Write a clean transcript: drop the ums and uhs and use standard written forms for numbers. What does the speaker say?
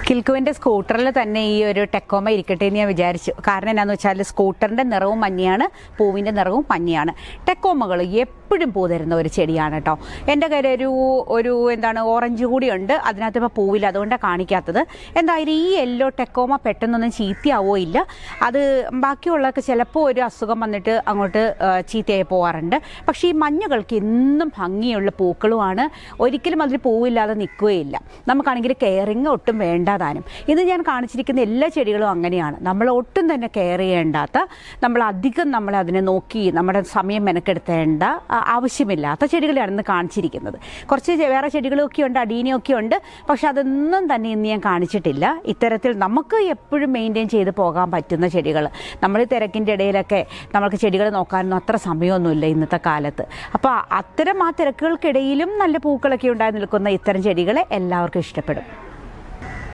കിൽക്കുവിൻ്റെ സ്കൂട്ടറിൽ തന്നെ ഈ ഒരു ടെക്കോമ ഇരിക്കട്ടെ എന്ന് ഞാൻ വിചാരിച്ചു. കാരണം എന്താണെന്ന് വെച്ചാൽ സ്കൂട്ടറിൻ്റെ നിറവും മഞ്ഞയാണ്, പൂവിൻ്റെ നിറവും മഞ്ഞയാണ്. ടെക്കോമകൾ എപ്പോഴും പൂ തരുന്ന ഒരു ചെടിയാണ് കേട്ടോ. എൻ്റെ കയ്യിൽ ഒരു ഓറഞ്ച് കൂടിയുണ്ട്, അതിനകത്ത് ഇപ്പോൾ പൂവില്ല, അതുകൊണ്ടാണ് കാണിക്കാത്തത്. എന്തായാലും ഈ യെല്ലോ ടെക്കോമ പെട്ടെന്നൊന്നും ചീത്തയാവോ ഇല്ല. അത് ബാക്കിയുള്ളതൊക്കെ ചിലപ്പോൾ ഒരു അസുഖം വന്നിട്ട് അങ്ങോട്ട് ചീത്തയായി പോകാറുണ്ട്. പക്ഷേ ഈ മഞ്ഞകൾക്ക് എന്നും ഭംഗിയുള്ള പൂക്കളുമാണ്. ഒരിക്കലും അതിൽ പൂവില്ലാതെ നിൽക്കുകയില്ല. നമുക്കാണെങ്കിൽ കെയറിങ് ഒട്ടും വേണ്ടാതാനും. ഇത് ഞാൻ കാണിച്ചിരിക്കുന്ന എല്ലാ ചെടികളും അങ്ങനെയാണ്. നമ്മൾ ഒട്ടും തന്നെ കെയർ ചെയ്യേണ്ടാത്ത, നമ്മൾ അതിനെ നോക്കി നമ്മുടെ സമയം മെനക്കെടുത്തേണ്ട ആവശ്യമില്ലാത്ത ചെടികളെയാണ് ഇന്ന് കാണിച്ചിരിക്കുന്നത്. കുറച്ച് വേറെ ചെടികളൊക്കെ ഉണ്ട്, അടീനിയൊക്കെ ഉണ്ട്. പക്ഷെ അതൊന്നും തന്നെ ഇന്ന് ഞാൻ കാണിച്ചിട്ടില്ല. ഇത്തരത്തിൽ നമുക്ക് എപ്പോഴും മെയിൻറ്റെയിൻ ചെയ്ത് പോകാൻ പറ്റുന്ന ചെടികൾ. നമ്മൾ തിരക്കിൻ്റെ ഇടയിലൊക്കെ നമുക്ക് ചെടികൾ നോക്കാനൊന്നും അത്ര സമയമൊന്നുമില്ല ഇന്നത്തെ കാലത്ത്. അപ്പോൾ ആ തിരക്കുകൾക്കിടയിലും നല്ല പൂക്കളൊക്കെ ഉണ്ടായി നിൽക്കുന്ന ഇത്തരം ചെടികളെ എല്ലാവർക്കും ഇഷ്ടപ്പെടും.